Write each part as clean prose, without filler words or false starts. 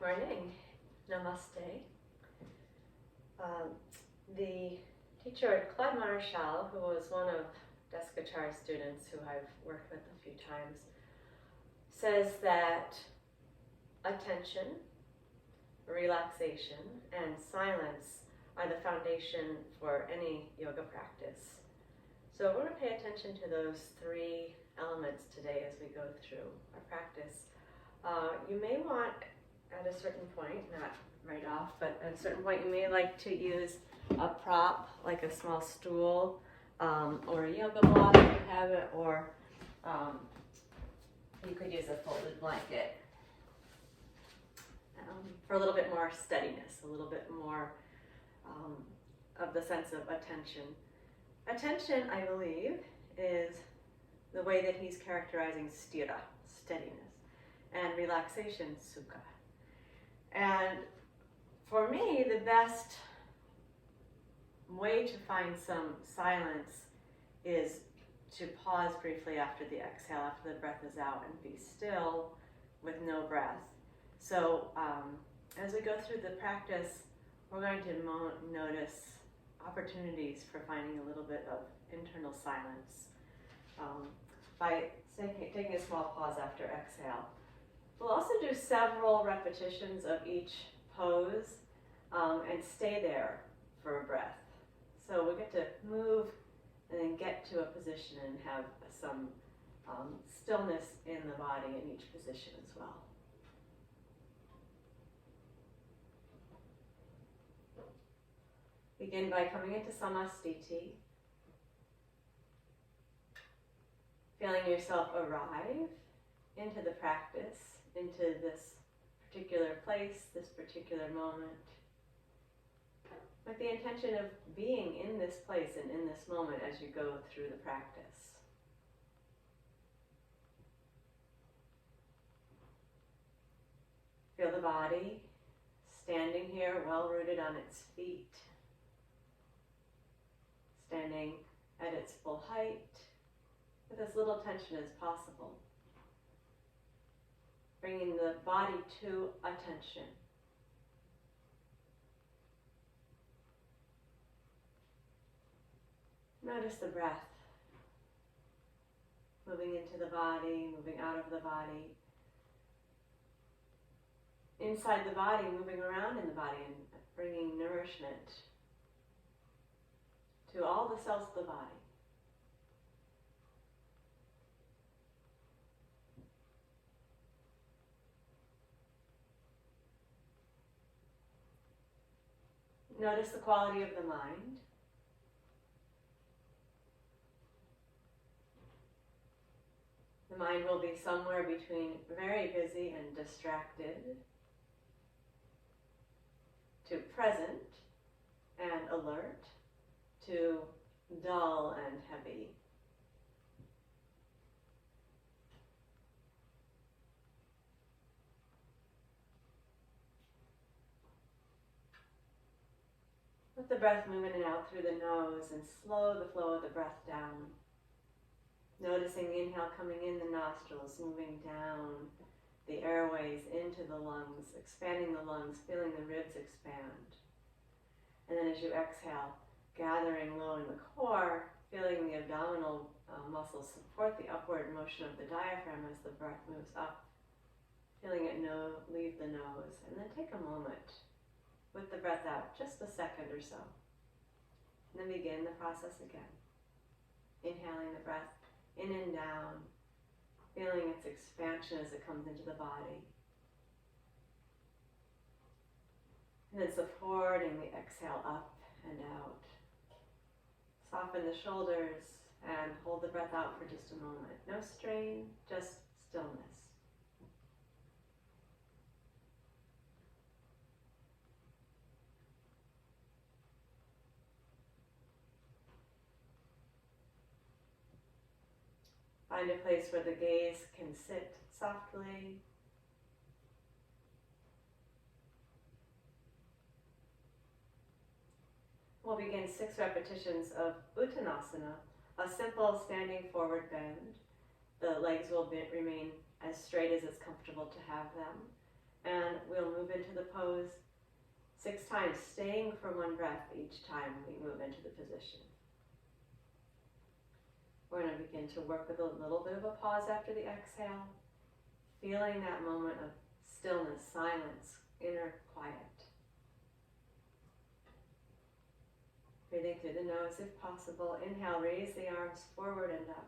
Morning. Namaste. The teacher at Claude Marshall, who was one of Descartes' students who I've worked with a few times, says that attention, relaxation, and silence are the foundation for any yoga practice. So we're going to pay attention to those three elements today as we go through our practice. You may want, at a certain point, not right off, but at a certain point you may like to use a prop, like a small stool, or a yoga block if you have it, or you could use a folded blanket for a little bit more steadiness, a little bit more of the sense of attention. Attention, I believe, is the way that he's characterizing sthira, steadiness, and relaxation, sukha. And for me, the best way to find some silence is to pause briefly after the exhale, after the breath is out, and be still with no breath. So as we go through the practice, we're going to notice opportunities for finding a little bit of internal silence by taking a small pause after exhale. We'll also do several repetitions of each pose and stay there for a breath. So we get to move and then get to a position and have some stillness in the body in each position as well. Begin by coming into samastiti, feeling yourself arrive into the practice, into this particular place, this particular moment, with the intention of being in this place and in this moment as you go through the practice. Feel the body standing here, well rooted on its feet, standing at its full height, with as little tension as possible. Bringing the body to attention. Notice the breath, moving into the body, moving out of the body, inside the body, moving around in the body and bringing nourishment to all the cells of the body. Notice the quality of the mind. The mind will be somewhere between very busy and distracted to present and alert to dull and heavy. Let the breath move in and out through the nose and slow the flow of the breath down. Noticing the inhale coming in the nostrils, moving down the airways into the lungs, expanding the lungs, feeling the ribs expand. And then as you exhale, gathering low in the core, feeling the abdominal muscles support the upward motion of the diaphragm as the breath moves up. Feeling it leave the nose. And then take a moment with the breath out, just a second or so. And then begin the process again. Inhaling the breath in and down, feeling its expansion as it comes into the body. And then supporting the exhale up and out. Soften the shoulders and hold the breath out for just a moment. No strain, just stillness. Find a place where the gaze can sit softly. We'll begin 6 repetitions of Uttanasana, a simple standing forward bend. The legs will remain as straight as it's comfortable to have them. And we'll move into the pose 6 times, staying for 1 breath each time we move into the position. We're going to begin to work with a little bit of a pause after the exhale, feeling that moment of stillness, silence, inner quiet. Breathing through the nose if possible. Inhale, raise the arms forward and up.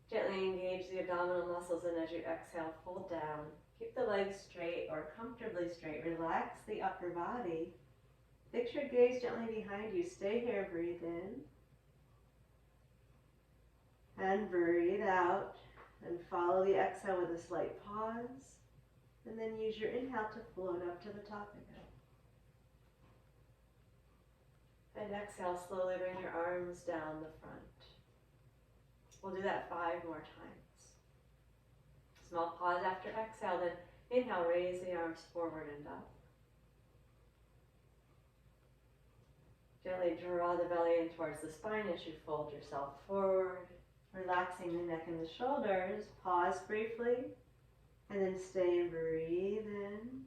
Gently engage the abdominal muscles, and as you exhale, fold down. Keep the legs straight or comfortably straight. Relax the upper body. Fix your gaze gently behind you. Stay here, breathe in. And breathe out. And follow the exhale with a slight pause. And then use your inhale to float up to the top again. And exhale, slowly bring your arms down the front. We'll do that 5 more times. Small pause after exhale, then inhale, raise the arms forward and up. Gently draw the belly in towards the spine as you fold yourself forward, relaxing the neck and the shoulders. Pause briefly, and then stay and breathe in.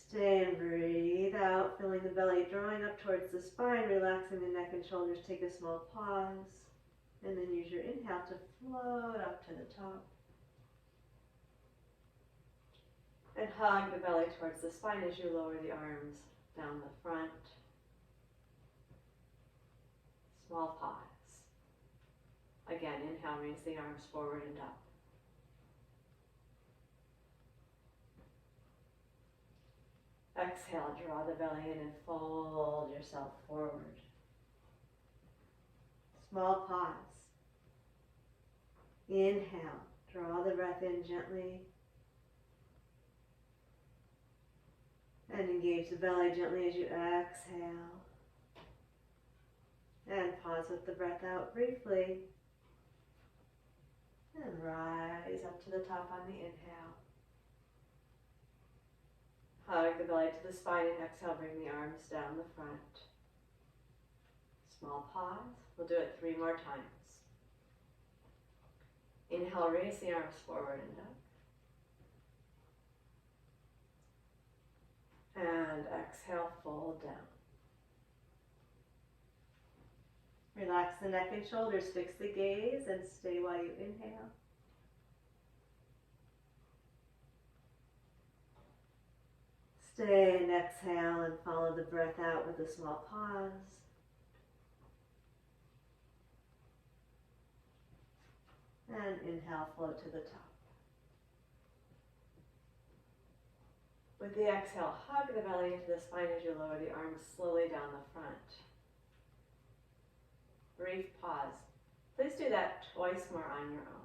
Stay and breathe out, feeling the belly drawing up towards the spine, relaxing the neck and shoulders. Take a small pause, and then use your inhale to float up to the top. And hug the belly towards the spine as you lower the arms down the front. Small pause. Again, inhale, raise the arms forward and up. Exhale, draw the belly in and fold yourself forward. Small pause. Inhale, draw the breath in gently. And engage the belly gently as you exhale. And pause with the breath out briefly. And rise up to the top on the inhale. Hug the belly to the spine and exhale, bring the arms down the front. Small pause. We'll do it 3 more times. Inhale, raise the arms forward and up. And exhale, fold down. Relax the neck and shoulders, fix the gaze, and stay while you inhale. Stay and exhale and follow the breath out with a small pause. And inhale, float to the top. With the exhale, hug the belly into the spine as you lower the arms slowly down the front. Brief pause. Please do that twice more on your own.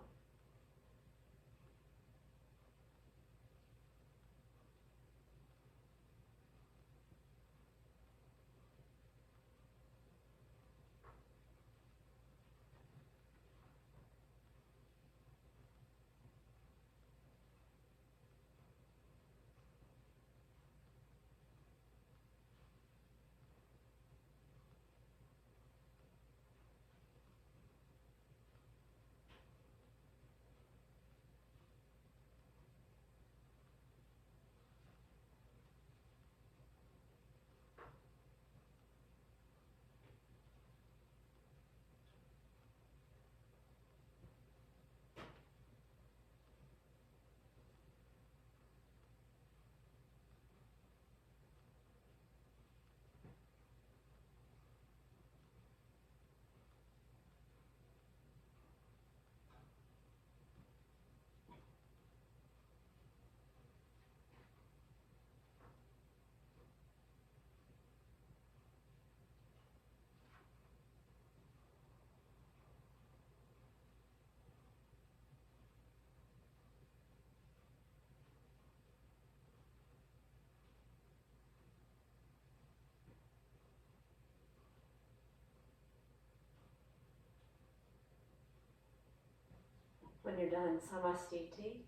When you're done, samastiti.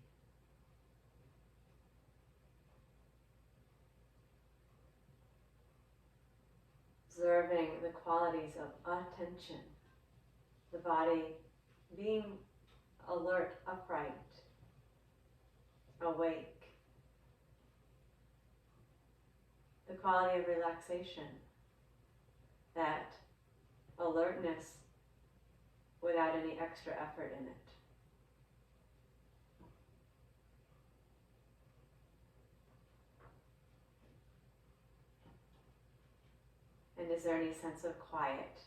Observing the qualities of attention, the body being alert, upright, awake. The quality of relaxation, that alertness without any extra effort in it. And is there any sense of quiet?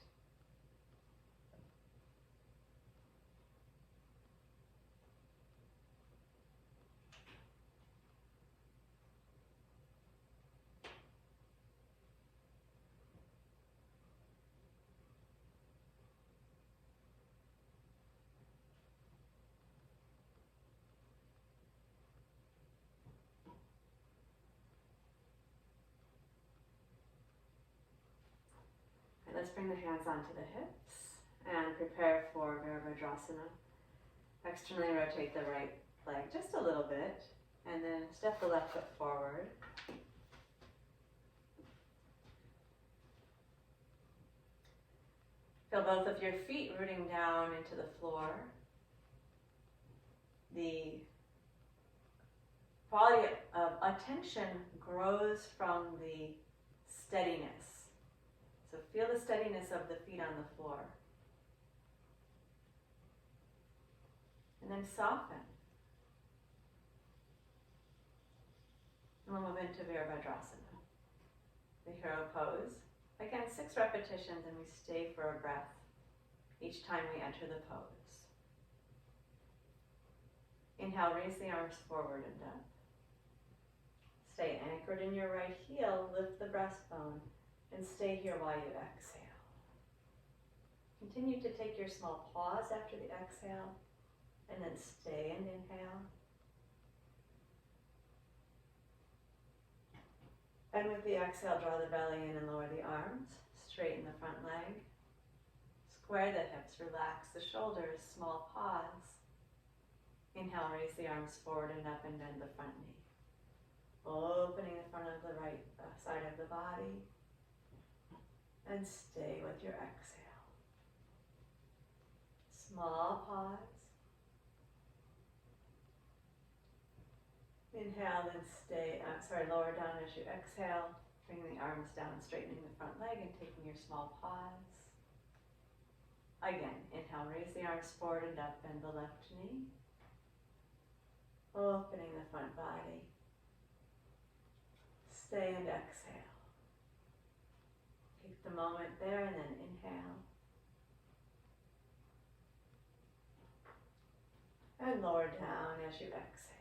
And let's bring the hands onto the hips and prepare for Virabhadrasana. Externally rotate the right leg just a little bit, and then step the left foot forward. Feel both of your feet rooting down into the floor. The quality of attention grows from the steadiness. So feel the steadiness of the feet on the floor. And then soften. And we'll move into Virabhadrasana, the hero pose. Again, 6 repetitions, and we stay for a breath each time we enter the pose. Inhale, raise the arms forward and up. Stay anchored in your right heel, lift the breastbone, and stay here while you exhale. Continue to take your small pause after the exhale, and then stay and inhale. And with the exhale, draw the belly in and lower the arms, straighten the front leg, square the hips, relax the shoulders, small pause. Inhale, raise the arms forward and up and bend the front knee. Opening the front of the right side of the body, and stay with your exhale. Small pause. Inhale, then stay, lower down as you exhale, bringing the arms down, straightening the front leg and taking your small pause. Again, inhale, raise the arms forward and up, bend the left knee. Opening the front body. Stay and exhale. Take the moment there and then inhale. And lower down as you exhale.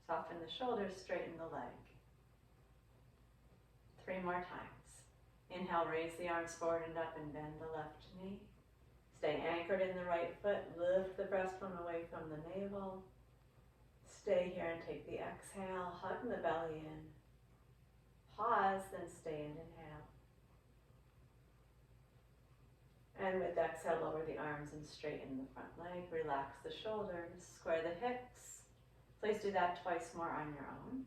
Soften the shoulders, straighten the leg. 3 more times. Inhale, raise the arms forward and up and bend the left knee. Stay anchored in the right foot, lift the breastbone away from the navel. Stay here and take the exhale, hug the belly in. Pause, then stay and inhale. And with exhale, lower the arms and straighten the front leg. Relax the shoulders, square the hips. Please do that twice more on your own.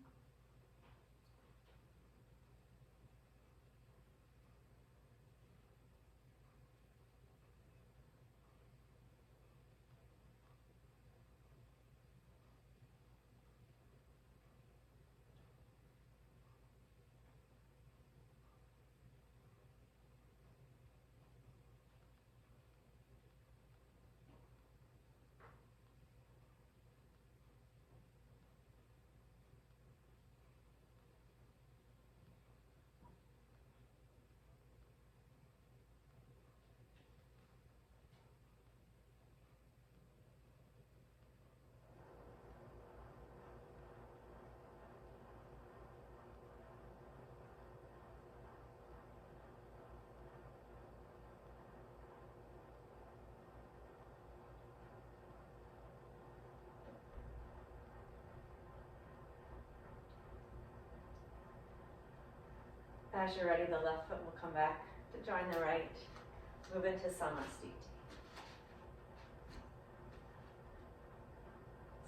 As you're ready, the left foot will come back to join the right. Move into Samastiti.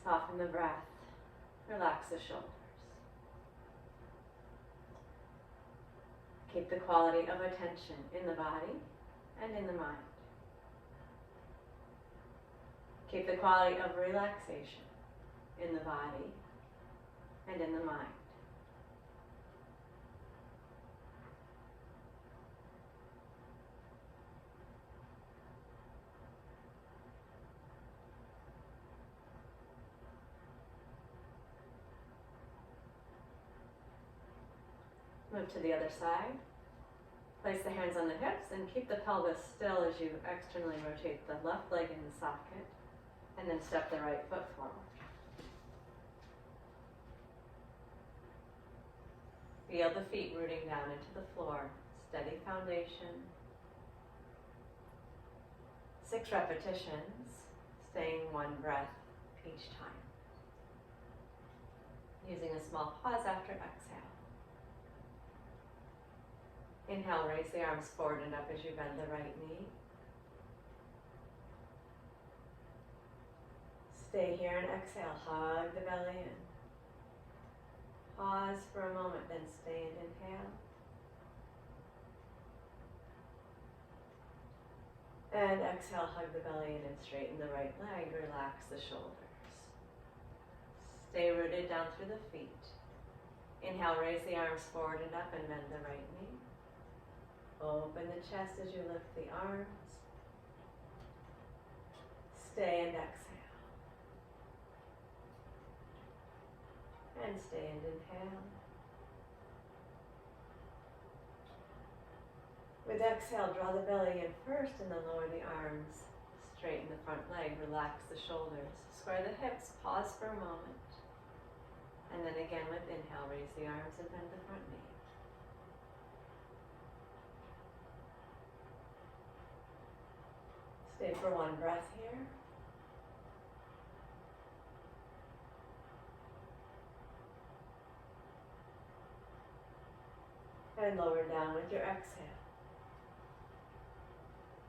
Soften the breath. Relax the shoulders. Keep the quality of attention in the body and in the mind. Keep the quality of relaxation in the body and in the mind. Move to the other side. Place the hands on the hips and keep the pelvis still as you externally rotate the left leg in the socket, and then step the right foot forward. Feel the feet rooting down into the floor. Steady foundation. 6 repetitions, staying 1 breath each time. Using a small pause after exhale. Inhale, raise the arms forward and up as you bend the right knee. Stay here and exhale, hug the belly in. Pause for a moment, then stay and inhale. And exhale, hug the belly in and straighten the right leg, relax the shoulders. Stay rooted down through the feet. Inhale, raise the arms forward and up and bend the right knee. Open the chest as you lift the arms. Stay and exhale. And stay and inhale. With exhale, draw the belly in first and then lower the arms. Straighten the front leg, relax the shoulders. Square the hips, pause for a moment. And then again with inhale, raise the arms and bend the front knee. Stay for 1 breath here. And lower down with your exhale.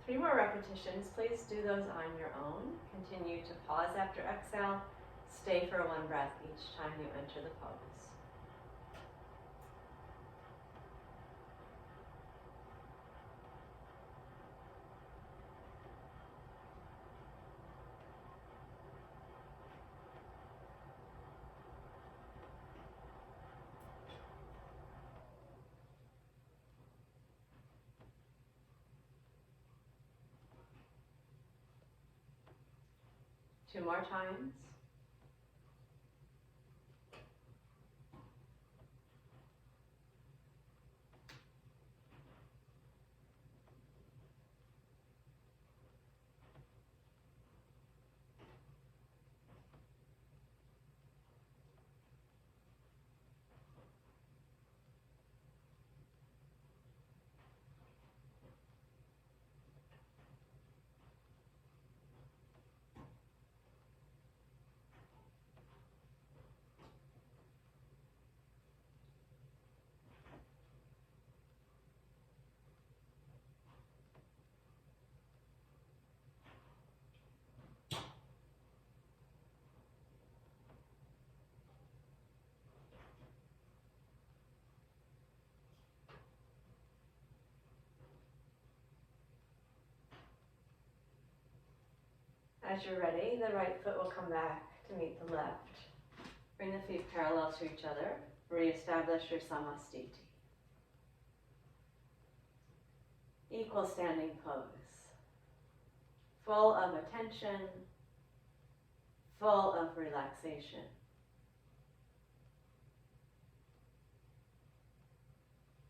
3 more repetitions. Please do those on your own. Continue to pause after exhale. Stay for 1 breath each time you enter the pose. Two more times. As you're ready, the right foot will come back to meet the left. Bring the feet parallel to each other. Reestablish your samastiti. Equal standing pose. Full of attention, full of relaxation.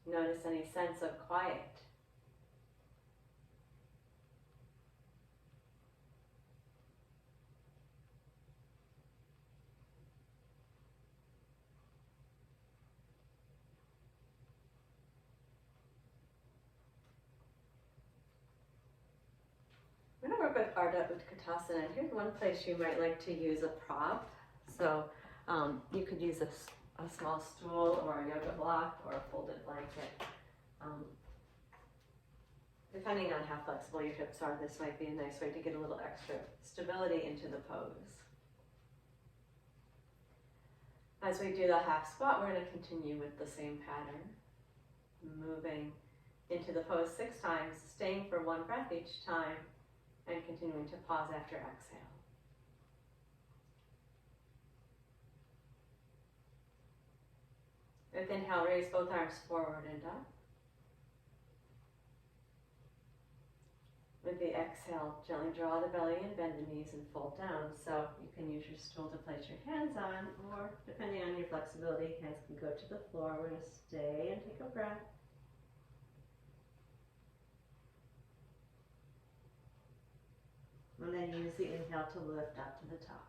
Notice any sense of quiet. I'm going to work with Ardha Utkatasana. Here's one place you might like to use a prop. So you could use a small stool or a yoga block or a folded blanket. Depending on how flexible your hips are, this might be a nice way to get a little extra stability into the pose. As we do the half squat, we're going to continue with the same pattern. Moving into the pose 6 times, staying for 1 breath each time, and continuing to pause after exhale. With inhale, raise both arms forward and up. With the exhale, gently draw the belly in, bend the knees, and fold down. So you can use your stool to place your hands on, or depending on your flexibility, hands can go to the floor. We're going to stay and take a breath. And then use the inhale to lift up to the top.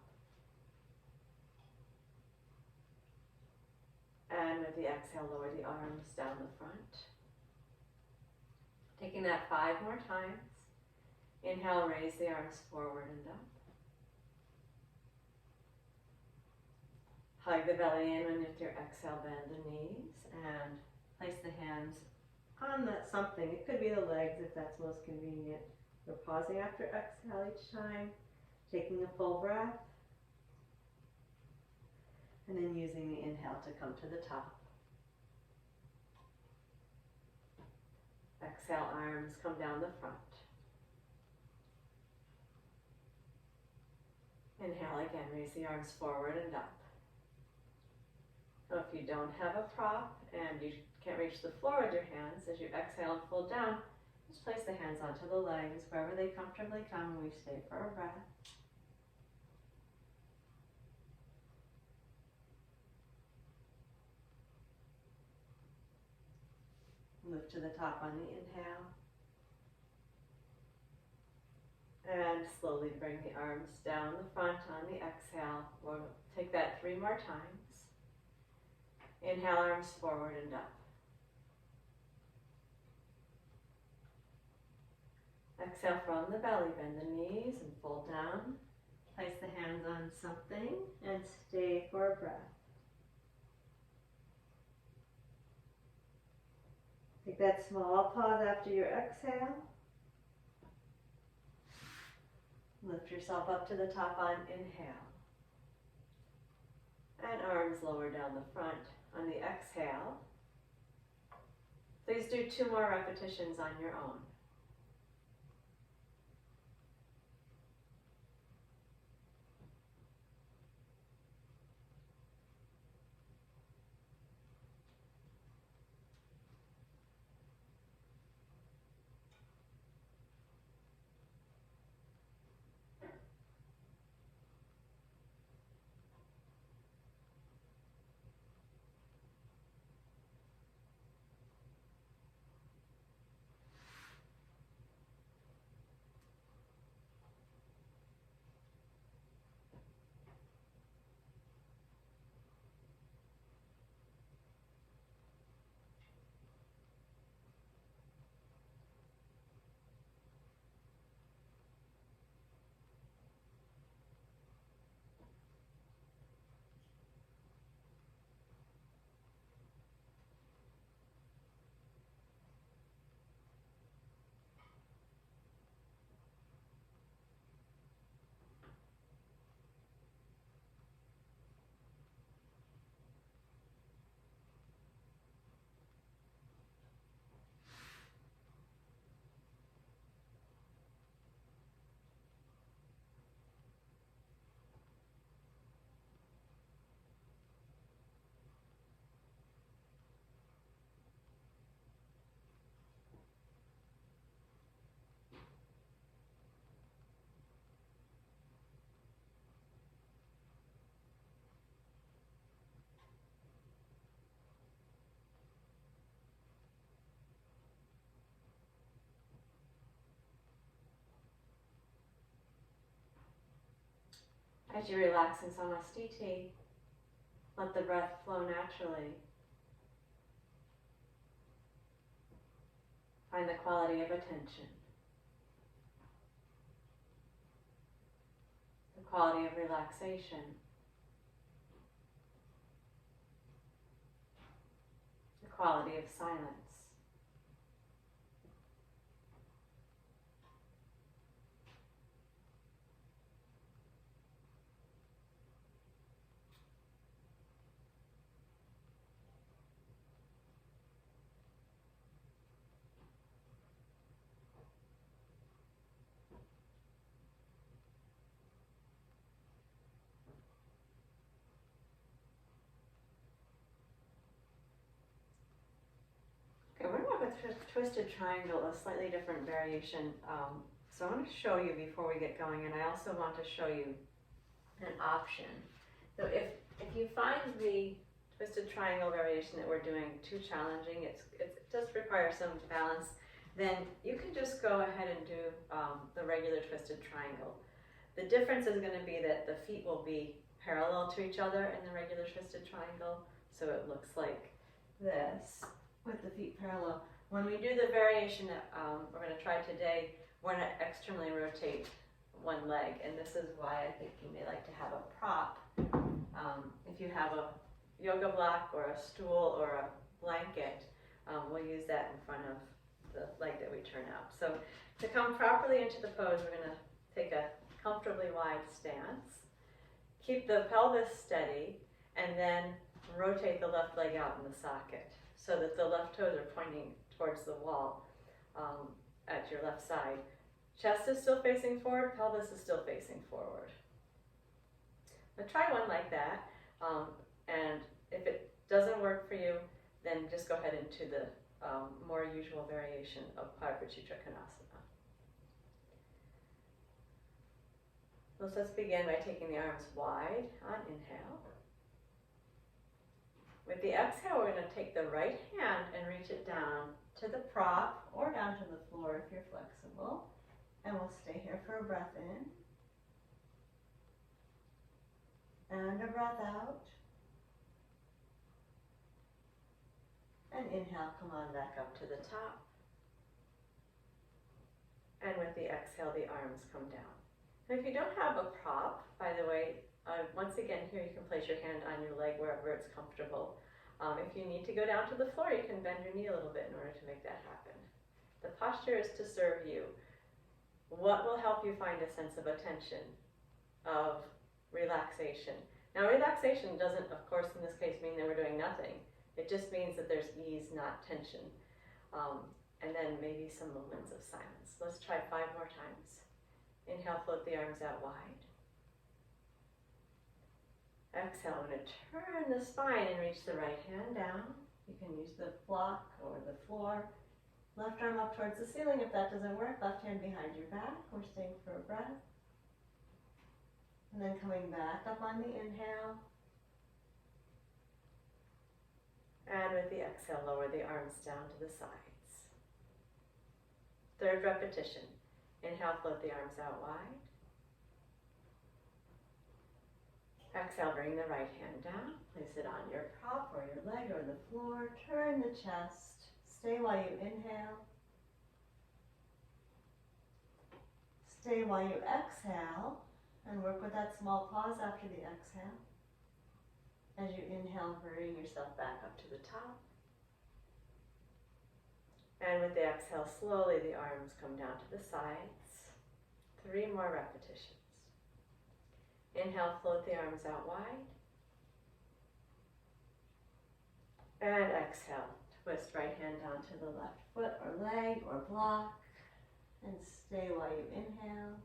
And with the exhale, lower the arms down the front. Taking that 5 more times. Inhale, raise the arms forward and up. Hug the belly in, and with your exhale, bend the knees and place the hands on that something. It could be the legs if that's most convenient. We're pausing after exhale each time, taking a full breath, and then using the inhale to come to the top. Exhale, arms come down the front. Inhale again, raise the arms forward and up. Now if you don't have a prop and you can't reach the floor with your hands, as you exhale and fold down, just place the hands onto the legs, wherever they comfortably come, and we stay for a breath. Lift to the top on the inhale. And slowly bring the arms down the front on the exhale. We'll take that 3 more times. Inhale, arms forward and up. Exhale from the belly, bend the knees and fold down. Place the hands on something and stay for a breath. Take that small pause after your exhale. Lift yourself up to the top on inhale. And arms lower down the front on the exhale. Please do 2 more repetitions on your own. As you relax in Samastiti, let the breath flow naturally. Find the quality of attention, the quality of relaxation, the quality of silence. with twisted triangle, a slightly different variation. So I want to show you before we get going, and I also want to show you an option. So if you find the twisted triangle variation that we're doing too challenging, it does require some balance, then you can just go ahead and do the regular twisted triangle. The difference is going to be that the feet will be parallel to each other in the regular twisted triangle, so it looks like this with the feet parallel. When we do the variation that we're going to try today, we're going to externally rotate one leg, and this is why I think you may like to have a prop. If you have a yoga block or a stool or a blanket, we'll use that in front of the leg that we turn out. So to come properly into the pose, we're going to take a comfortably wide stance, keep the pelvis steady, and then rotate the left leg out in the socket so that the left toes are pointing towards the wall at your left side. Chest is still facing forward, pelvis is still facing forward. Now try one like that, and if it doesn't work for you, then just go ahead into the more usual variation of Parvati-Trikonasana. So let's begin by taking the arms wide on inhale. With the exhale, we're going to take the right hand and reach it down to the prop or down to the floor if you're flexible. And we'll stay here for a breath in. And a breath out. And inhale, come on back up to the top. And with the exhale, the arms come down. And if you don't have a prop, by the way, once again, here you can place your hand on your leg wherever it's comfortable. If you need to go down to the floor, you can bend your knee a little bit in order to make that happen. The posture is to serve you. What will help you find a sense of attention, of relaxation? Now, relaxation doesn't, of course, in this case, mean that we're doing nothing. It just means that there's ease, not tension. And then maybe some moments of silence. Let's try 5 more times. Inhale, float the arms out wide. Exhale, I'm going to turn the spine and reach the right hand down. You can use the block or the floor. Left arm up towards the ceiling. If that doesn't work, left hand behind your back. We're staying for a breath. And then coming back up on the inhale. And with the exhale, lower the arms down to the sides. 3rd repetition. Inhale, float the arms out wide. Exhale, bring the right hand down. Place it on your prop or your leg or the floor. Turn the chest. Stay while you inhale. Stay while you exhale. And work with that small pause after the exhale. As you inhale, bring yourself back up to the top. And with the exhale, slowly the arms come down to the sides. 3 more repetitions. Inhale, float the arms out wide. And exhale, twist right hand down to the left foot or leg or block. And stay while you inhale.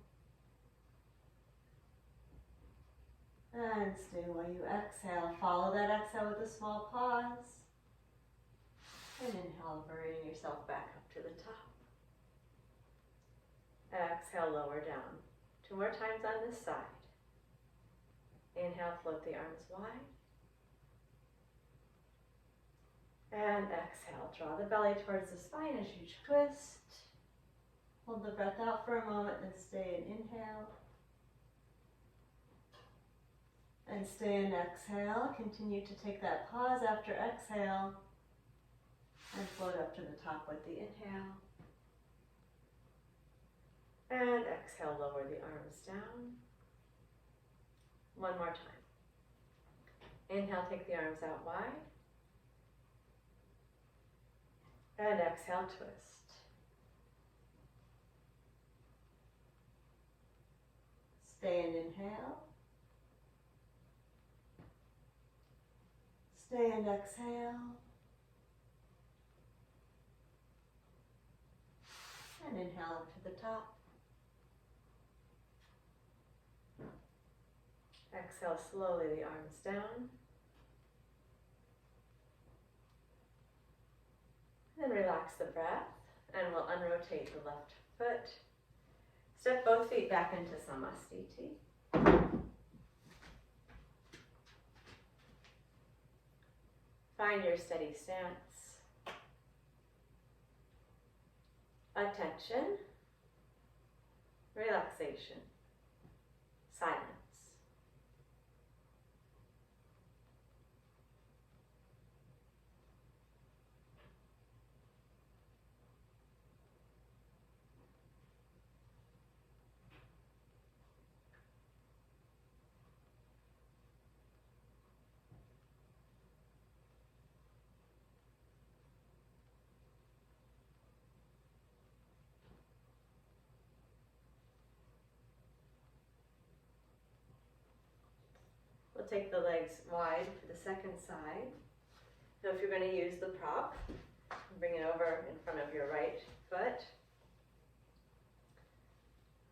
And stay while you exhale. Follow that exhale with a small pause. And inhale, bring yourself back up to the top. Exhale, lower down. 2 more times on this side. Inhale, float the arms wide. And exhale, draw the belly towards the spine as you twist. Hold the breath out for a moment and stay in inhale. And stay in exhale. Continue to take that pause after exhale. And float up to the top with the inhale. And exhale, lower the arms down. 1 more time. Inhale, take the arms out wide. And exhale, twist. Stay and inhale. Stay and exhale. And inhale up to the top. Exhale slowly the arms down. And relax relax the breath, and we'll unrotate the left foot. Step both feet back into Samastiti. Find your steady stance. Attention, relaxation, silence. We'll take the legs wide for the second side. So if you're going to use the prop, bring it over in front of your right foot.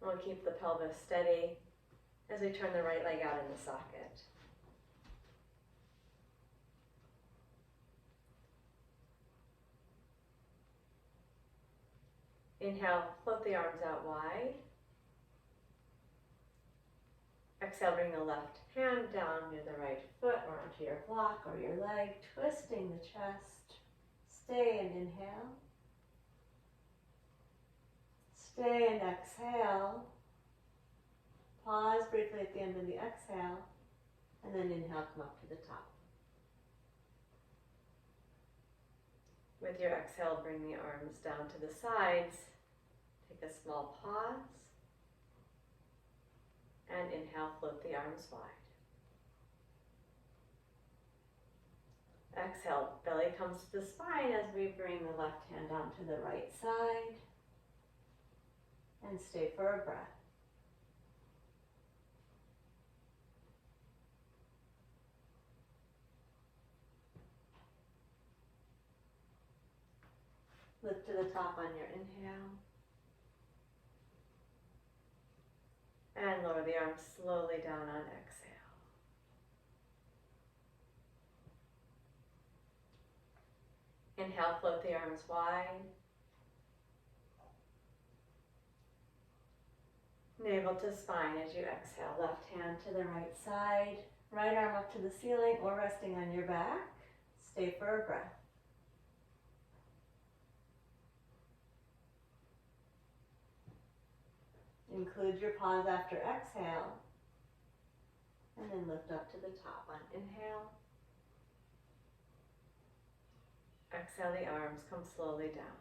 And we'll keep the pelvis steady as we turn the right leg out in the socket. Inhale, float the arms out wide. Exhale, bring the left hand down near the right foot or onto your block or your leg, twisting the chest. Stay and inhale. Stay and exhale. Pause briefly at the end of the exhale, and then inhale, come up to the top. With your exhale, bring the arms down to the sides. Take a small pause. And inhale, float the arms wide. Exhale, belly comes to the spine as we bring the left hand down to the right side. And stay for a breath. Lift to the top on your inhale. And lower the arms slowly down on exhale. Inhale, float the arms wide. Navel to spine as you exhale. Left hand to the right side. Right arm up to the ceiling or resting on your back. Stay for a breath. Include your pause after exhale, and then lift up to the top on inhale. Exhale, the arms come slowly down.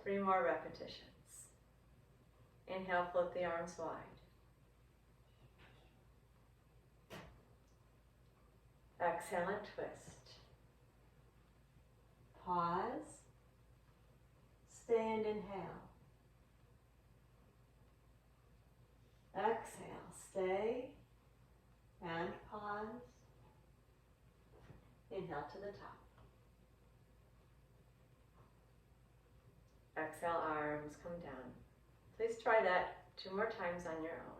3 more repetitions. Inhale, float the arms wide. Exhale and twist. Pause. Stay and inhale. Exhale, stay, and pause. Inhale to the top. Exhale, arms come down. Please try that 2 more times on your own.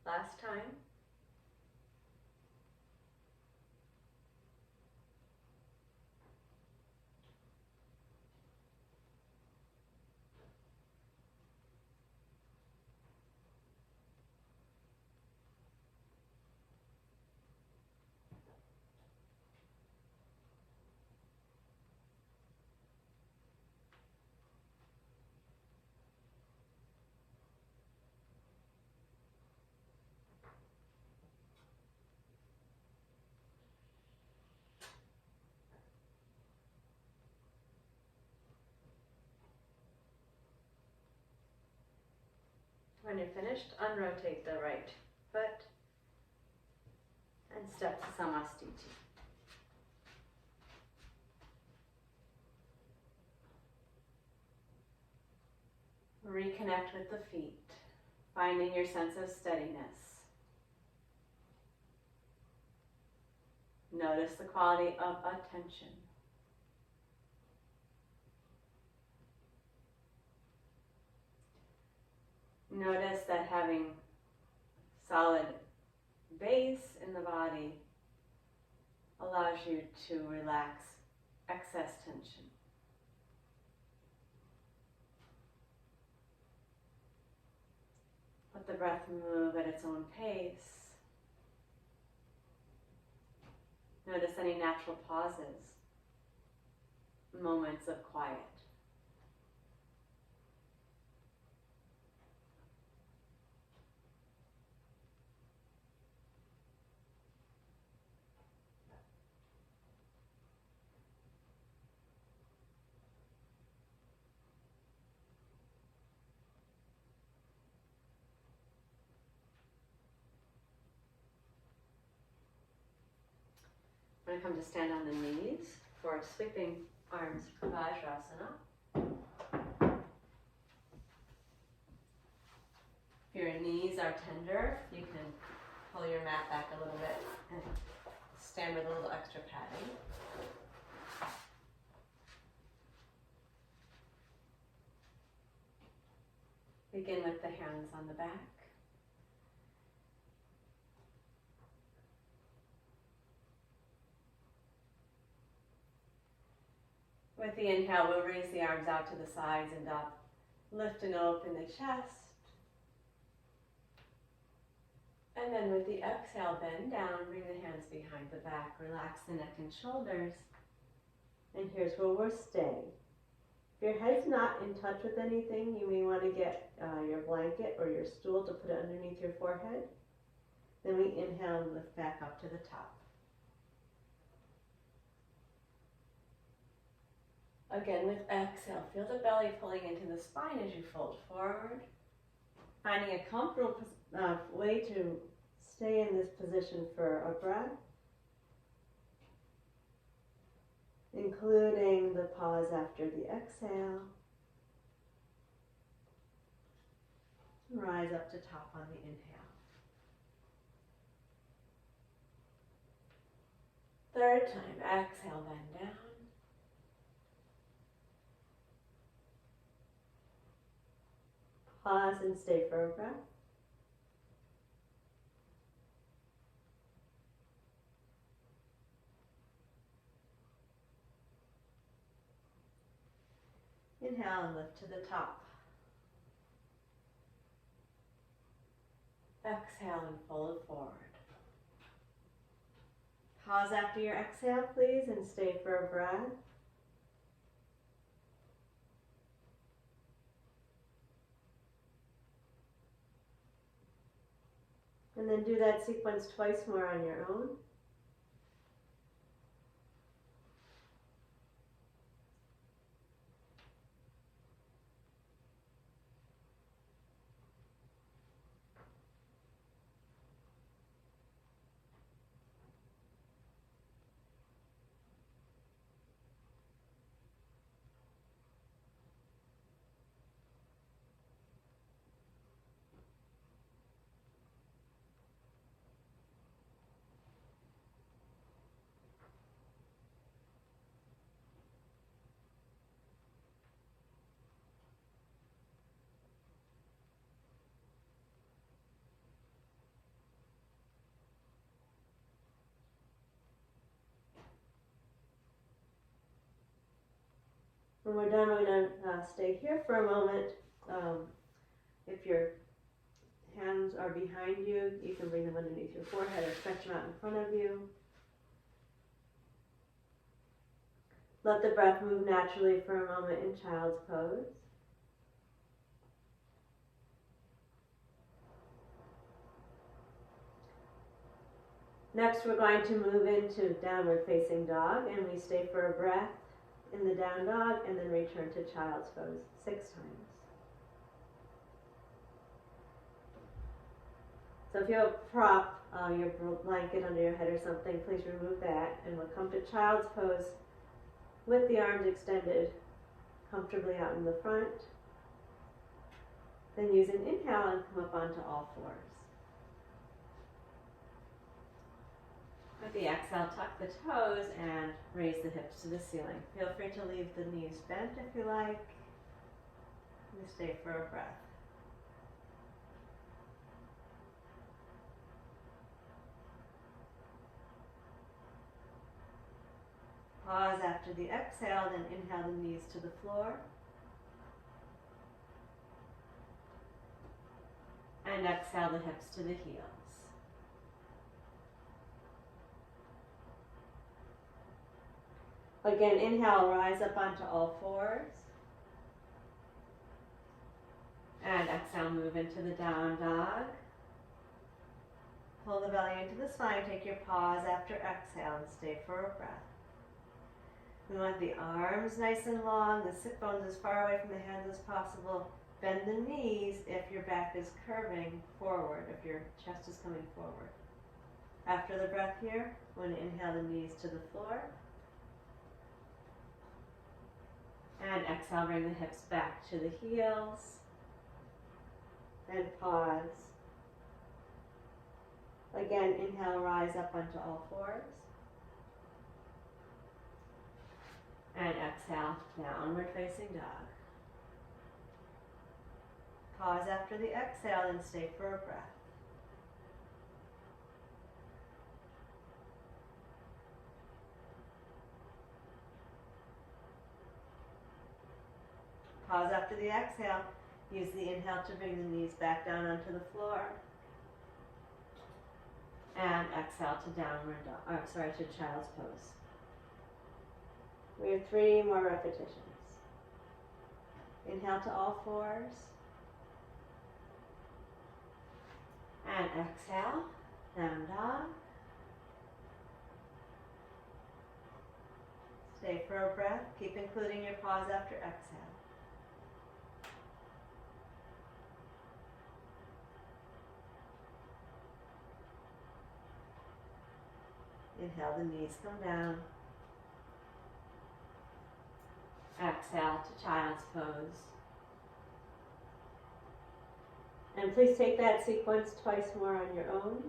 Last time. When you're finished, unrotate the right foot and step to Samastiti. Reconnect with the feet, finding your sense of steadiness. Notice the quality of attention. Notice that having solid base in the body allows you to relax excess tension. Let the breath move at its own pace. Notice any natural pauses, moments of quiet. We're going to come to stand on the knees for sweeping arms Vajrasana. If your knees are tender, you can pull your mat back a little bit and stand with a little extra padding. Begin with the hands on the back. With the inhale, we'll raise the arms out to the sides and up. Lift and open the chest. And then with the exhale, bend down, bring the hands behind the back, relax the neck and shoulders. And here's where we'll stay. If your head's not in touch with anything, you may want to get your blanket or your stool to put it underneath your forehead. Then we inhale and lift back up to the top. Again, with exhale, feel the belly pulling into the spine as you fold forward. Finding a comfortable way to stay in this position for a breath, including the pause after the exhale. Rise up to top on the inhale. Third time, exhale, bend down. Pause and stay for a breath. Inhale and lift to the top. Exhale and fold forward. Pause after your exhale, please, and stay for a breath. And then do that sequence twice more on your own. When we're done, we're going to stay here for a moment. If your hands are behind you, you can bring them underneath your forehead or stretch them out in front of you. Let the breath move naturally for a moment in child's pose. Next, we're going to move into downward facing dog, and we stay for a breath in the down dog and then return to child's pose 6 times. So if you have a prop, your blanket under your head or something, please remove that. And we'll come to child's pose with the arms extended comfortably out in the front. Then use an inhale and come up onto all fours. With the exhale, tuck the toes and raise the hips to the ceiling. Feel free to leave the knees bent if you like. And stay for a breath. Pause after the exhale, then inhale the knees to the floor. And exhale the hips to the heels. Again, inhale, rise up onto all fours. And exhale, move into the down dog. Pull the belly into the spine, take your pause after exhale and stay for a breath. We want the arms nice and long, the sit bones as far away from the hands as possible. Bend the knees if your back is curving forward, if your chest is coming forward. After the breath here, we want to inhale the knees to the floor. And exhale, bring the hips back to the heels. And pause. Again, inhale, rise up onto all fours. And exhale, downward facing dog. Pause after the exhale and stay for a breath. Pause after the exhale. Use the inhale to bring the knees back down onto the floor. And exhale to to child's pose. We have 3 more repetitions. Inhale to all fours. And exhale, down dog. Stay for a breath. Keep including your pause after exhale. Inhale, the knees come down. Exhale to child's pose. And please take that sequence twice more on your own.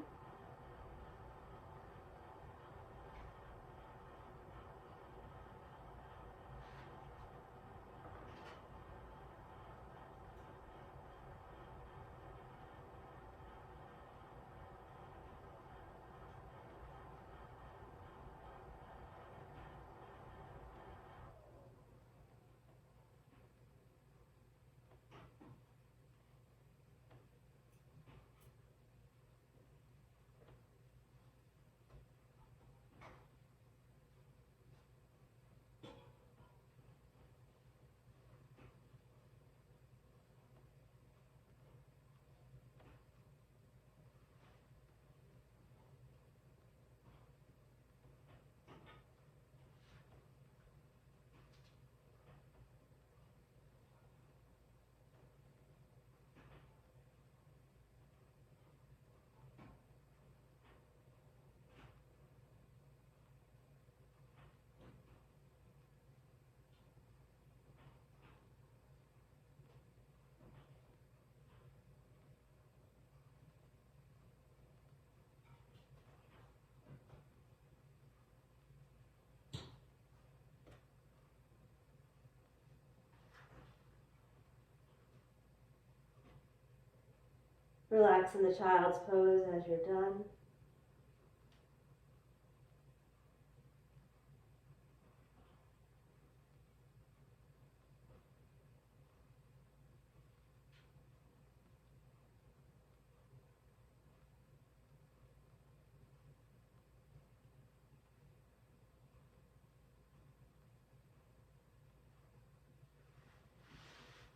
Relax in the child's pose as you're done.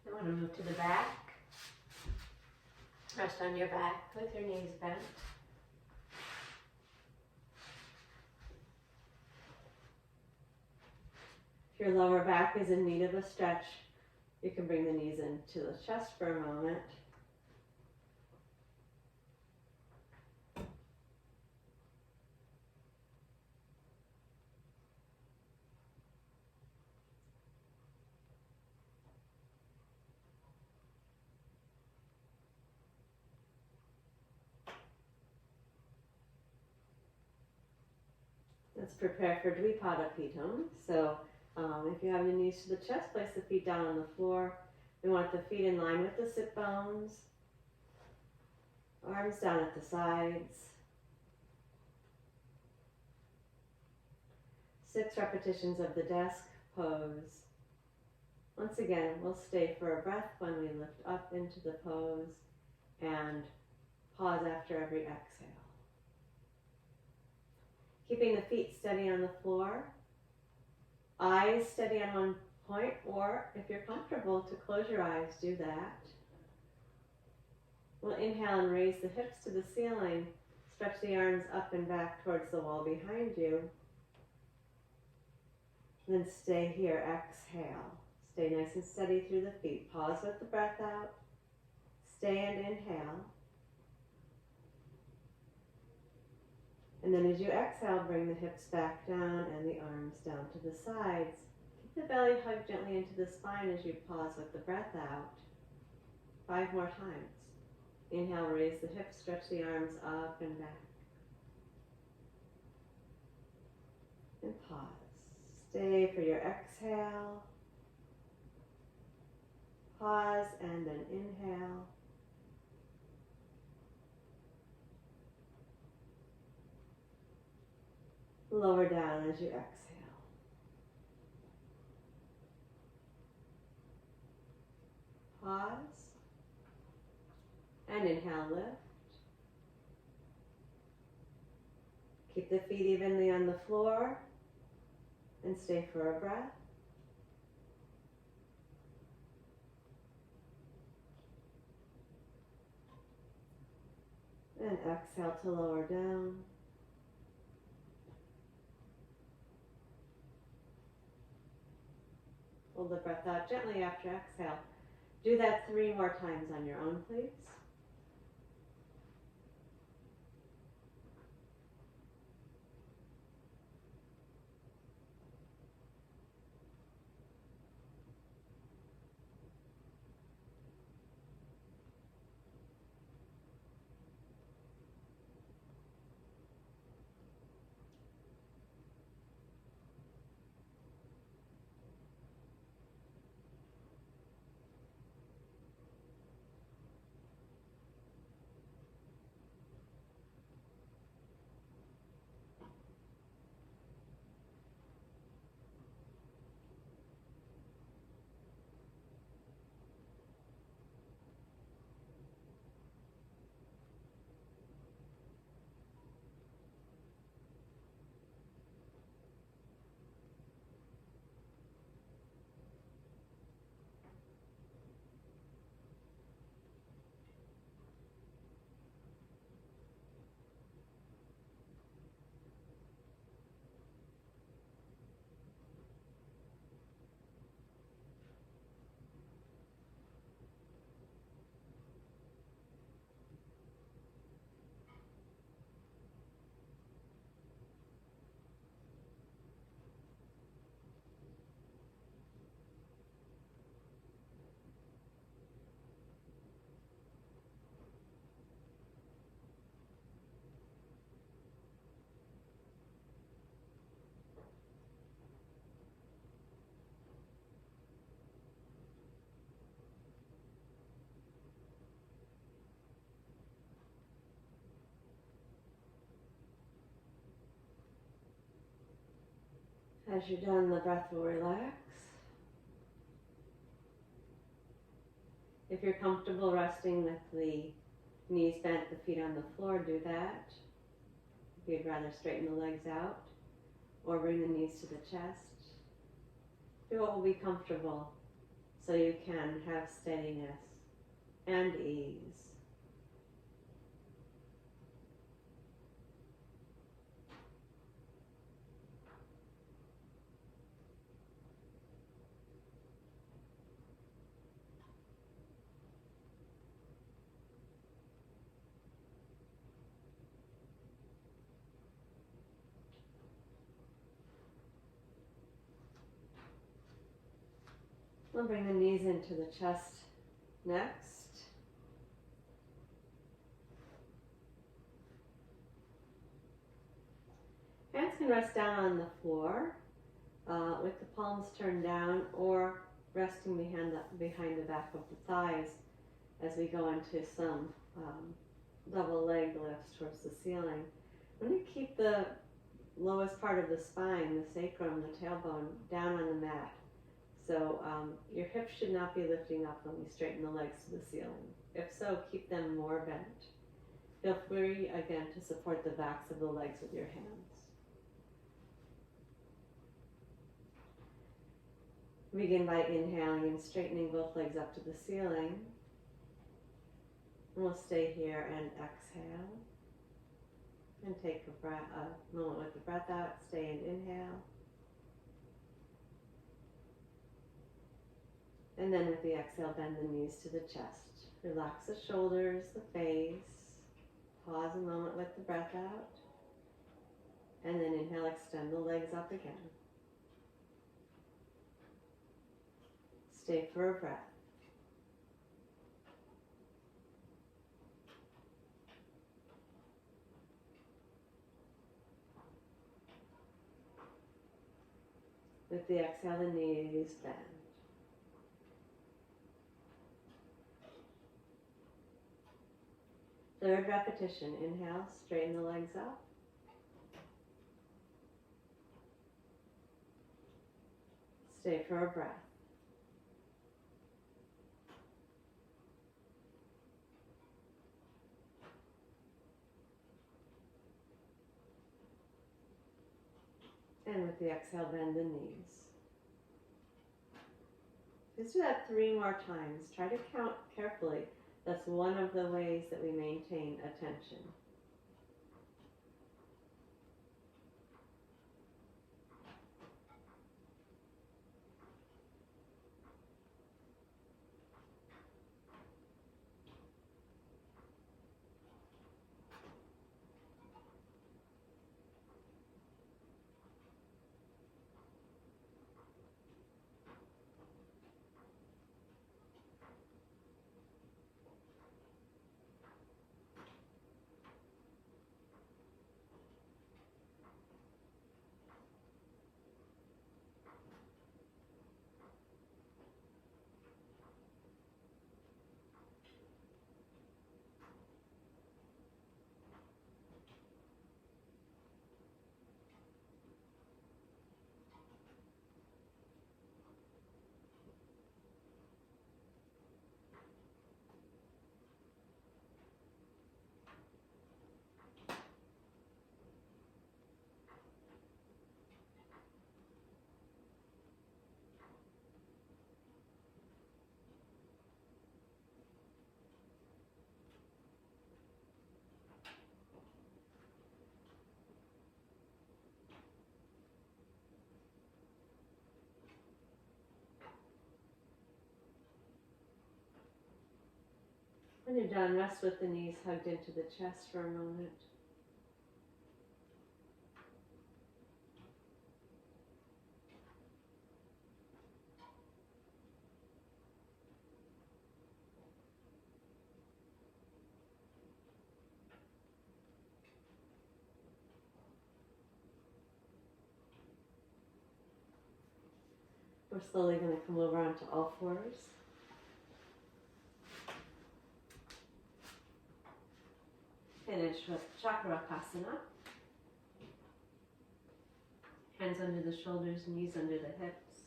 You want to move to the back. Rest on your back with your knees bent. If your lower back is in need of a stretch, you can bring the knees into the chest for a moment. Let's prepare for Dvipada. So if you have your knees to the chest, place the feet down on the floor. We want the feet in line with the sit bones. Arms down at the sides. 6 repetitions of the desk pose. Once again, we'll stay for a breath when we lift up into the pose and pause after every exhale. Keeping the feet steady on the floor, eyes steady on one point, or if you're comfortable to close your eyes, do that. We'll inhale and raise the hips to the ceiling, stretch the arms up and back towards the wall behind you. Then stay here, exhale. Stay nice and steady through the feet. Pause with the breath out. Stay and inhale. And then as you exhale, bring the hips back down and the arms down to the sides. Keep the belly hugged gently into the spine as you pause with the breath out. 5 more times. Inhale, raise the hips, stretch the arms up and back. And pause. Stay for your exhale. Pause and then inhale. Lower down as you exhale. Pause. And inhale, lift. Keep the feet evenly on the floor and stay for a breath. And exhale to lower down. Hold the breath out gently after exhale. Do that 3 more times on your own, please. As you're done, the breath will relax. If you're comfortable resting with the knees bent, the feet on the floor, do that. If you'd rather straighten the legs out or bring the knees to the chest, do what will be comfortable so you can have steadiness and ease. We'll bring the knees into the chest next. Hands can rest down on the floor with the palms turned down or resting behind the back of the thighs as we go into some double leg lifts towards the ceiling. I'm going to keep the lowest part of the spine, the sacrum, the tailbone, down on the mat. So your hips should not be lifting up when we straighten the legs to the ceiling. If so, keep them more bent. Feel free, again, to support the backs of the legs with your hands. Begin by inhaling and straightening both legs up to the ceiling. And we'll stay here and exhale. And take a moment with the breath out. Stay and inhale. And then with the exhale, bend the knees to the chest. Relax the shoulders, the face. Pause a moment with the breath out. And then inhale, extend the legs up again. Stay for a breath. With the exhale, the knees bend. Third repetition. Inhale, straighten the legs up. Stay for a breath. And with the exhale, bend the knees. Let's do that 3 more times. Try to count carefully. That's one of the ways that we maintain attention. When you're done, rest with the knees hugged into the chest for a moment. We're slowly going to come over onto all fours. Finish with Chakrakasana. Hands under the shoulders, knees under the hips.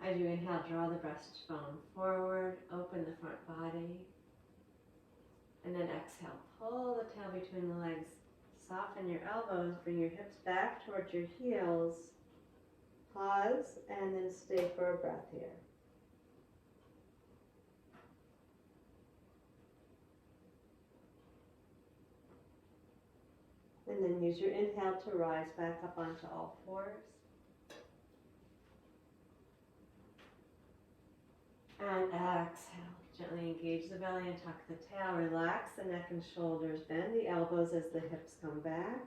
As you inhale, draw the breastbone forward, open the front body. And then exhale, pull the tail between the legs. Soften your elbows, bring your hips back towards your heels. Pause, and then stay for a breath here. And then use your inhale to rise back up onto all fours. And exhale. Gently engage the belly and tuck the tail. Relax the neck and shoulders. Bend the elbows as the hips come back.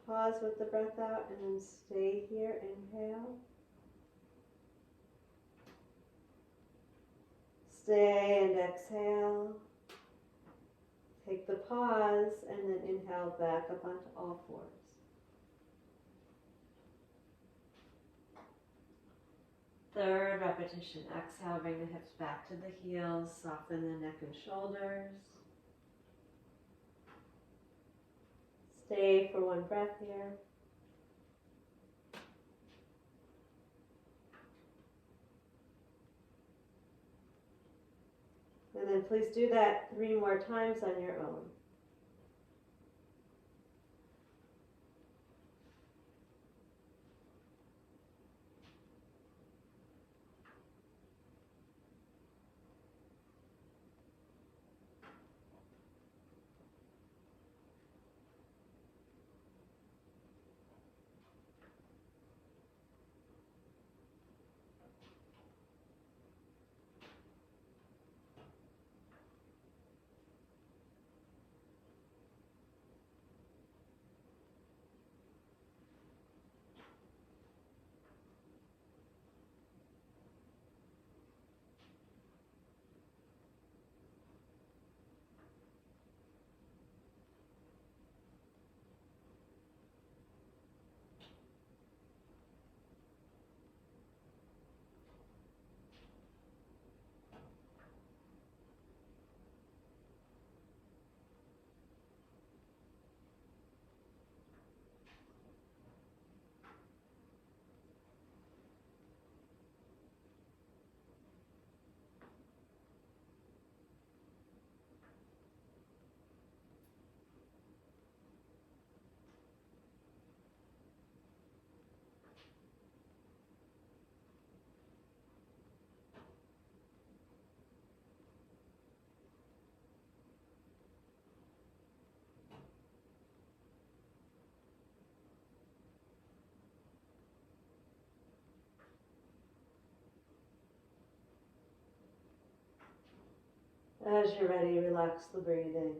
Pause with the breath out and then stay here. Inhale. Stay and exhale. Take the pause and then inhale back up onto all fours. Third repetition. Exhale, bring the hips back to the heels, soften the neck and shoulders. Stay for one breath here. And then please do that 3 more times on your own. As you're ready, relax the breathing.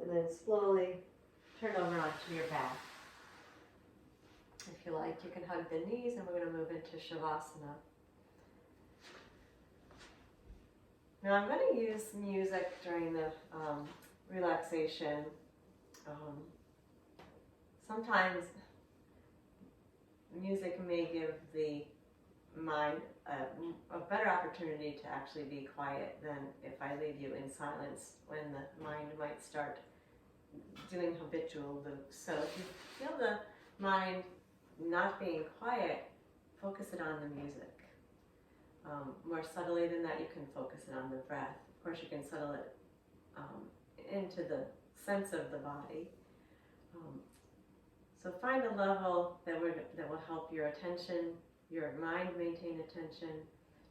And then slowly turn over onto your back. If you like, you can hug the knees, and we're going to move into Shavasana. Now I'm going to use music during the relaxation. Sometimes music may give the mind a better opportunity to actually be quiet than if I leave you in silence, when the mind might start doing habitual loops. So if you feel the mind not being quiet, focus it on the music. More subtly than that, you can focus it on the breath. Of course, you can settle it into the sense of the body. So find a level that will help your attention, your mind maintain attention,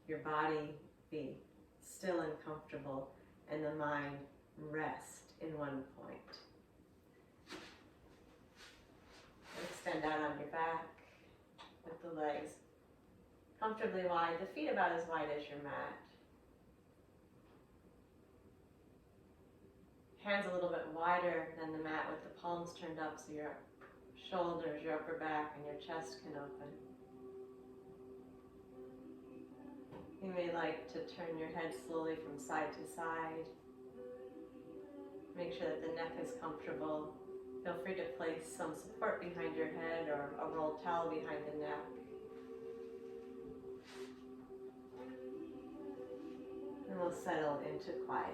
your body be still and comfortable, and the mind rest in one point. Extend out on your back with the legs comfortably wide, the feet about as wide as your mat. Hands a little bit wider than the mat with the palms turned up so your shoulders, your upper back, and your chest can open. You may like to turn your head slowly from side to side. Make sure that the neck is comfortable. Feel free to place some support behind your head or a rolled towel behind the neck. And we'll settle into quiet.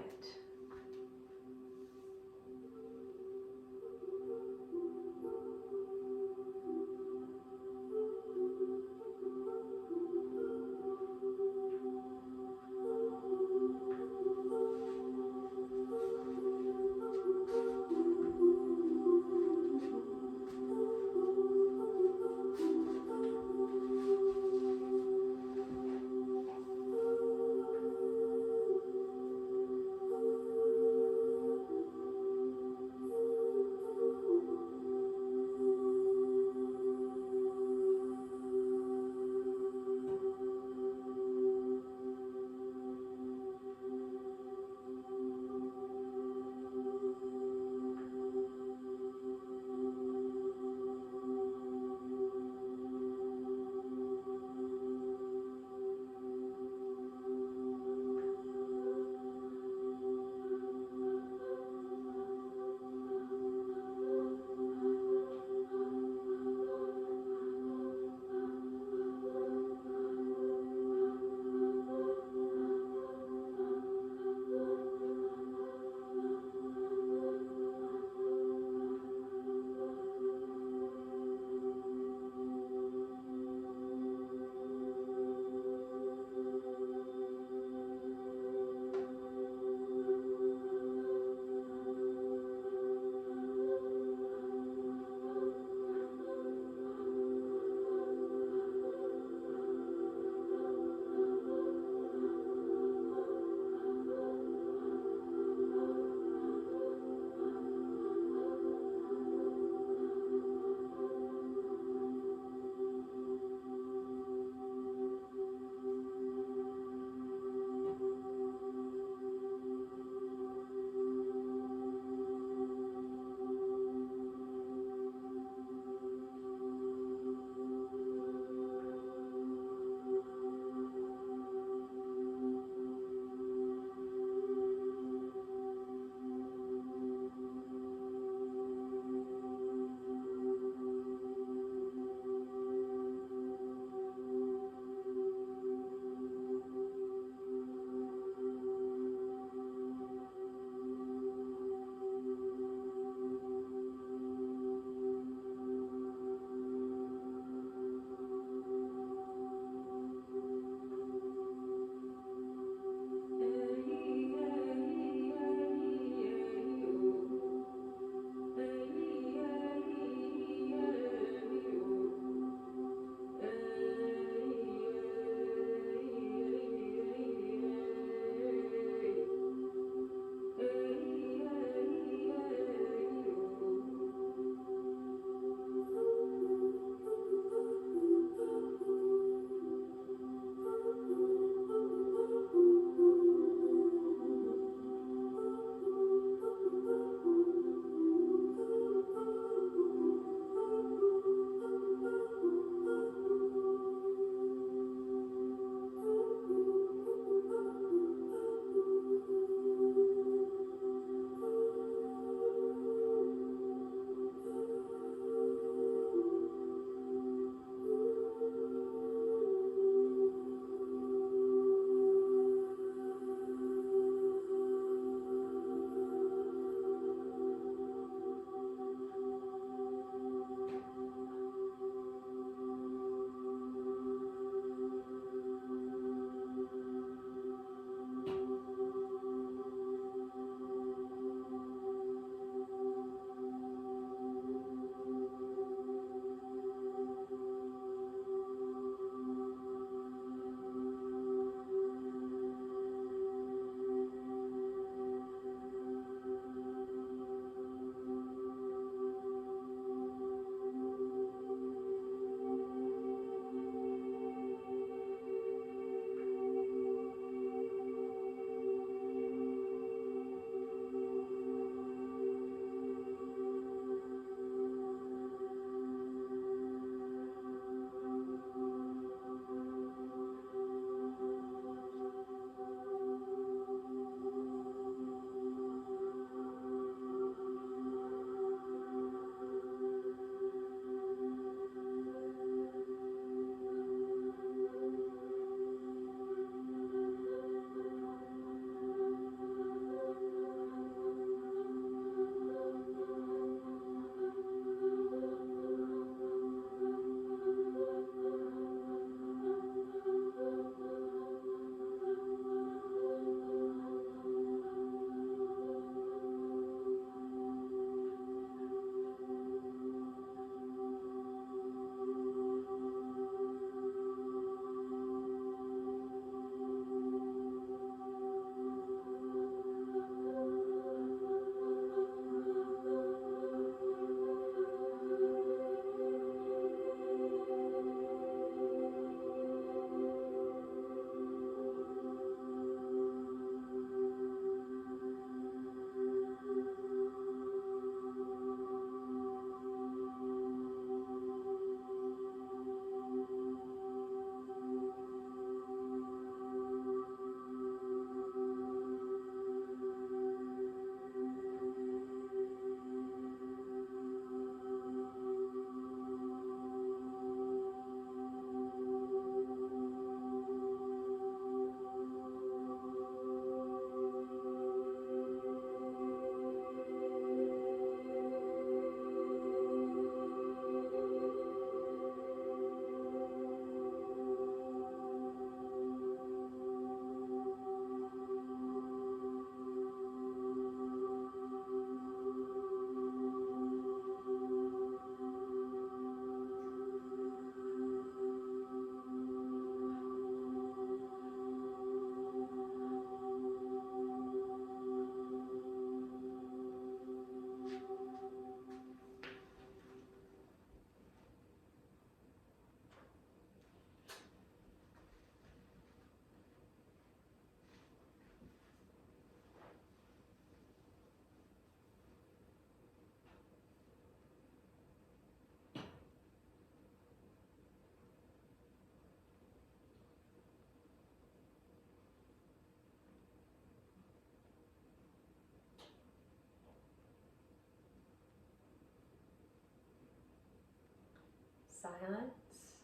silence.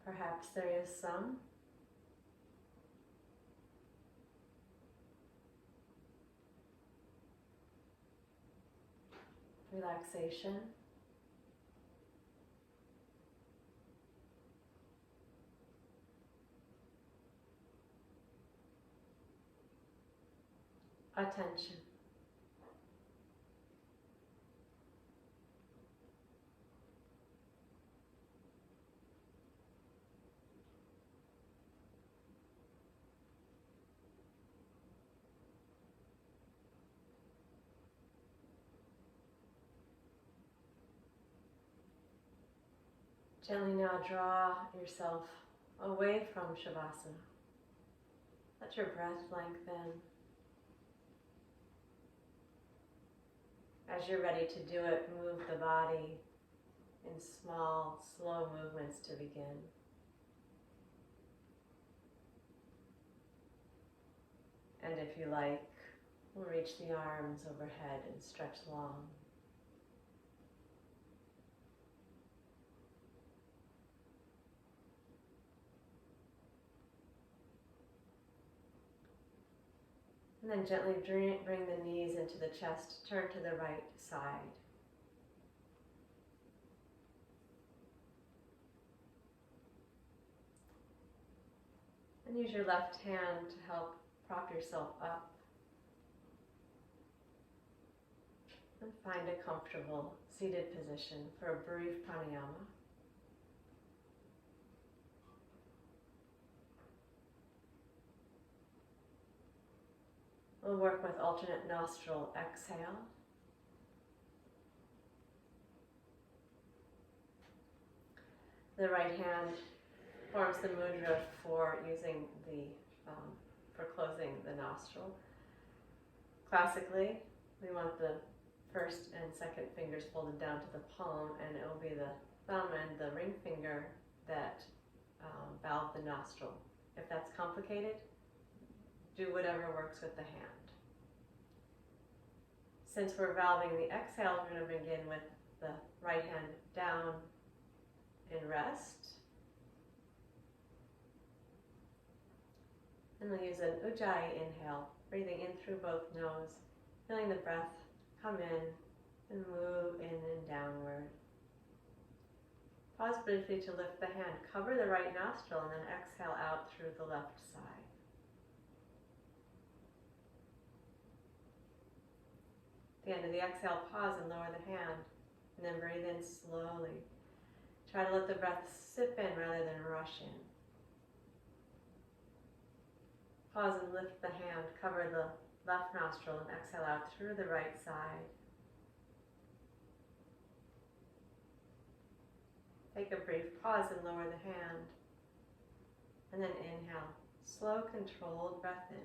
Perhaps there is some. Relaxation. Attention. Gently now draw yourself away from Shavasana. Let your breath lengthen. As you're ready to do it, move the body in small, slow movements to begin. And if you like, we'll reach the arms overhead and stretch long. And then gently bring the knees into the chest, turn to the right side. And use your left hand to help prop yourself up. And find a comfortable seated position for a brief pranayama. We'll work with alternate nostril exhale. The right hand forms the mudra for using for closing the nostril. Classically, we want the first and second fingers folded down to the palm, and it will be the thumb and the ring finger that valve the nostril. If that's complicated, do whatever works with the hand. Since we're valving the exhale, we're going to begin with the right hand down in rest. And we'll use an Ujjayi inhale, breathing in through both nose, feeling the breath come in and move in and downward. Pause briefly to lift the hand, cover the right nostril, and then exhale out through the left side. At the end of the exhale, pause and lower the hand, and then breathe in slowly. Try to let the breath sip in rather than rush in. Pause and lift the hand, cover the left nostril, and exhale out through the right side. Take a brief pause and lower the hand, and then inhale. Slow, controlled breath in.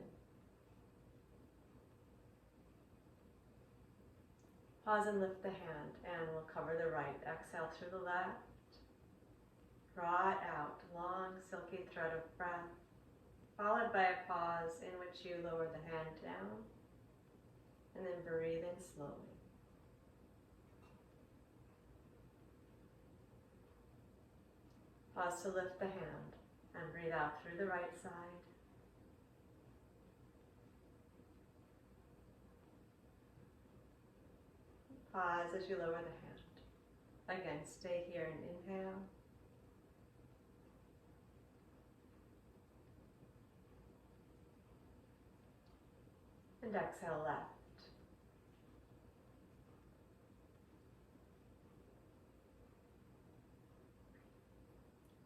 Pause and lift the hand, and we'll cover the right. Exhale through the left. Draw it out, long, silky thread of breath, followed by a pause in which you lower the hand down, and then breathe in slowly. Pause to lift the hand, and breathe out through the right side. Pause as you lower the hand. Again, stay here and inhale. And exhale left.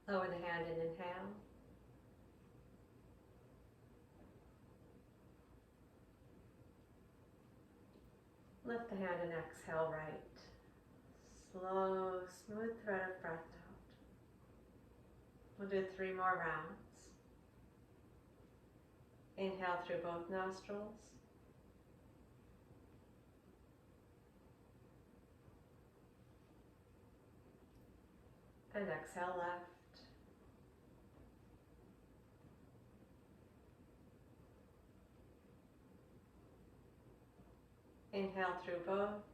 Lower the hand and inhale. Lift the hand and exhale right. Slow, smooth thread of breath out. We'll do 3 more rounds. Inhale through both nostrils. And exhale left. Inhale through both.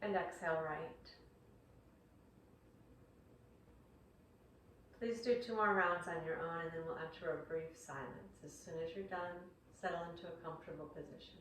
And exhale right. Please do 2 more rounds on your own, and then we'll enter a brief silence. As soon as you're done, settle into a comfortable position.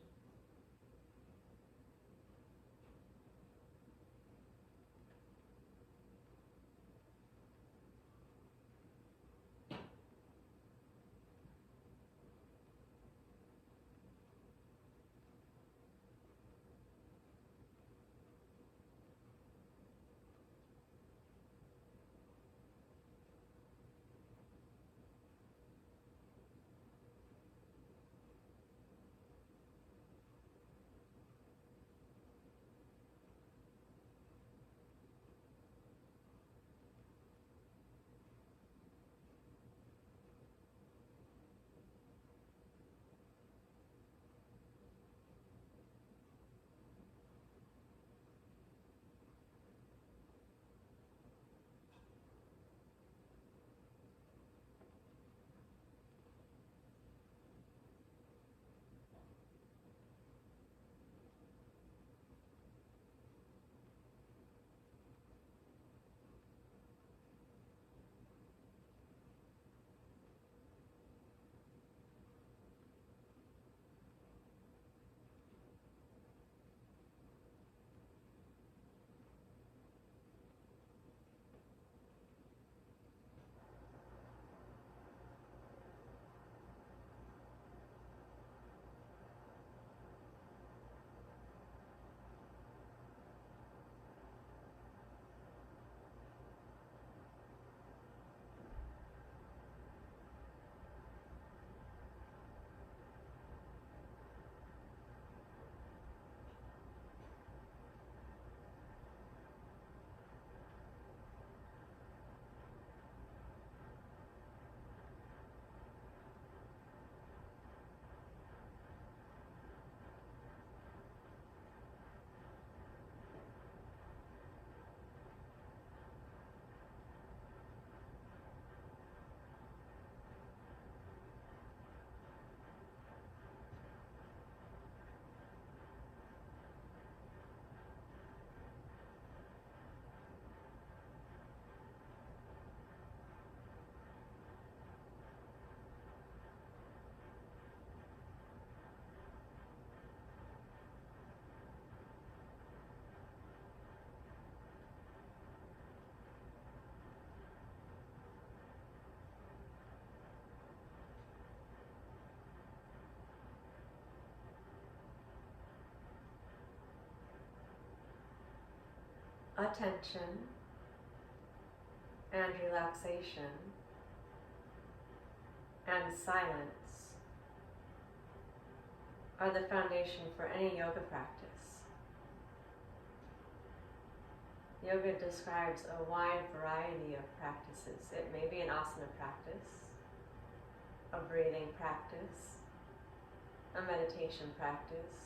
Attention and relaxation and silence are the foundation for any yoga practice. Yoga describes a wide variety of practices. It may be an asana practice, a breathing practice, a meditation practice.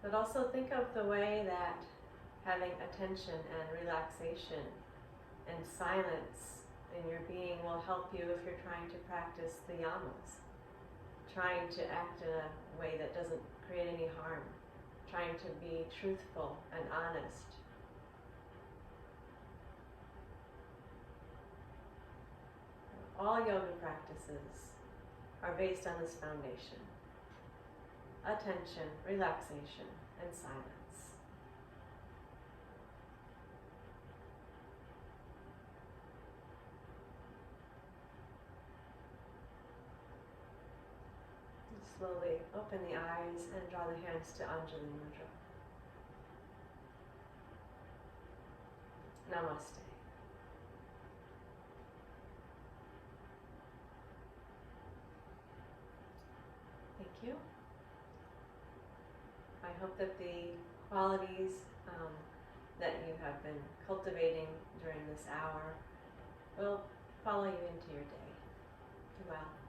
But also think of the way that having attention and relaxation and silence in your being will help you if you're trying to practice the yamas, trying to act in a way that doesn't create any harm, trying to be truthful and honest. All yoga practices are based on this foundation: attention, relaxation, and silence. And slowly open the eyes and draw the hands to Anjali Mudra. Namaste. Thank you. I hope that the qualities that you have been cultivating during this hour will follow you into your day. Be well.